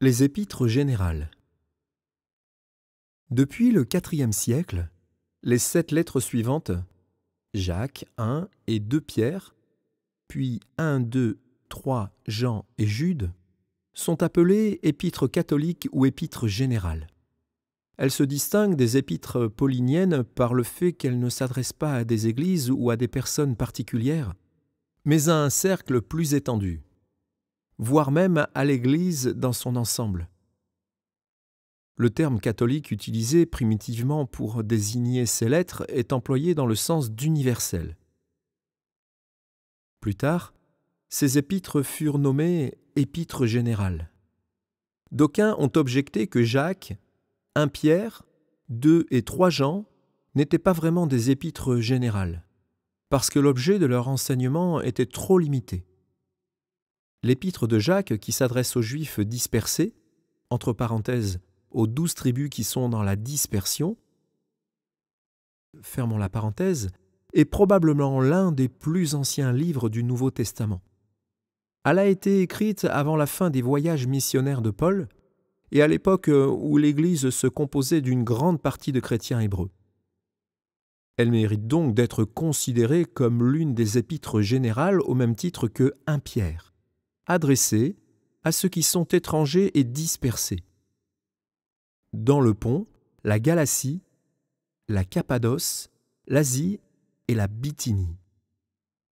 Les épîtres générales. Depuis le IVe siècle, les 7 lettres suivantes, Jacques, 1 et 2 Pierre, puis 1, 2, 3 Jean et Jude, sont appelées épîtres catholiques ou épîtres générales. Elles se distinguent des épîtres pauliniennes par le fait qu'elles ne s'adressent pas à des églises ou à des personnes particulières, mais à un cercle plus étendu, voire même à l'Église dans son ensemble. Le terme catholique utilisé primitivement pour désigner ces lettres est employé dans le sens d'universel. Plus tard, ces épîtres furent nommées épîtres générales. D'aucuns ont objecté que Jacques, 1 Pierre, 2 et 3 Jean n'étaient pas vraiment des épîtres générales, parce que l'objet de leur enseignement était trop limité. L'épître de Jacques, qui s'adresse aux Juifs dispersés, entre parenthèses, aux 12 tribus qui sont dans la dispersion, fermons la parenthèse, est probablement l'un des plus anciens livres du Nouveau Testament. Elle a été écrite avant la fin des voyages missionnaires de Paul et à l'époque où l'Église se composait d'une grande partie de chrétiens hébreux. Elle mérite donc d'être considérée comme l'une des épîtres générales au même titre que 1 Pierre, adressée à ceux qui sont étrangers et dispersés. Dans le Pont, la Galatie, la Cappadoce, l'Asie et la Bithynie.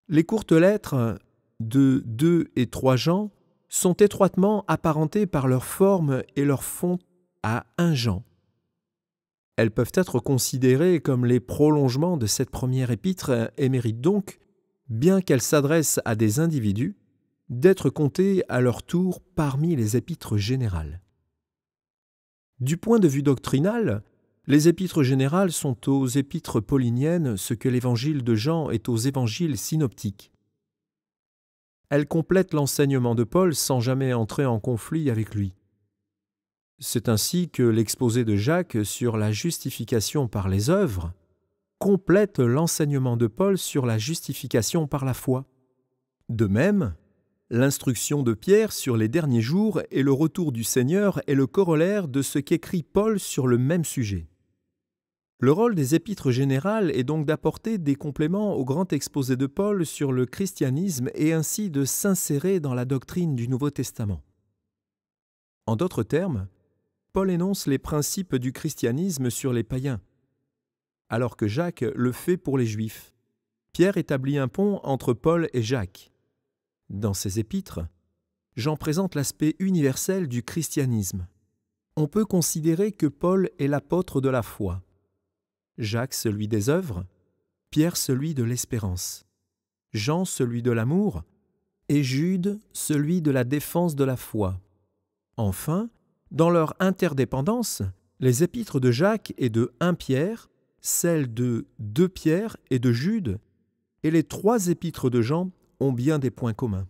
Les courtes lettres de 2 et 3 Jean sont étroitement apparentées par leur forme et leur fond à 1 Jean. Elles peuvent être considérées comme les prolongements de cette première épître et méritent donc, bien qu'elles s'adressent à des individus, d'être comptées à leur tour parmi les épîtres générales. Du point de vue doctrinal, les épîtres générales sont aux épîtres pauliniennes ce que l'évangile de Jean est aux évangiles synoptiques. Elles complètent l'enseignement de Paul sans jamais entrer en conflit avec lui. C'est ainsi que l'exposé de Jacques sur la justification par les œuvres complète l'enseignement de Paul sur la justification par la foi. De même, l'instruction de Pierre sur les derniers jours et le retour du Seigneur est le corollaire de ce qu'écrit Paul sur le même sujet. Le rôle des épîtres générales est donc d'apporter des compléments au grand exposé de Paul sur le christianisme et ainsi de s'insérer dans la doctrine du Nouveau Testament. En d'autres termes, Paul énonce les principes du christianisme sur les païens, alors que Jacques le fait pour les Juifs. Pierre établit un pont entre Paul et Jacques. Dans ses épîtres, Jean présente l'aspect universel du christianisme. On peut considérer que Paul est l'apôtre de la foi, Jacques celui des œuvres, Pierre celui de l'espérance, Jean celui de l'amour et Jude celui de la défense de la foi. Enfin, dans leur interdépendance, les épîtres de Jacques et de 1 Pierre, celles de 2 Pierre et de Jude, et les 3 épîtres de Jean ont bien des points communs.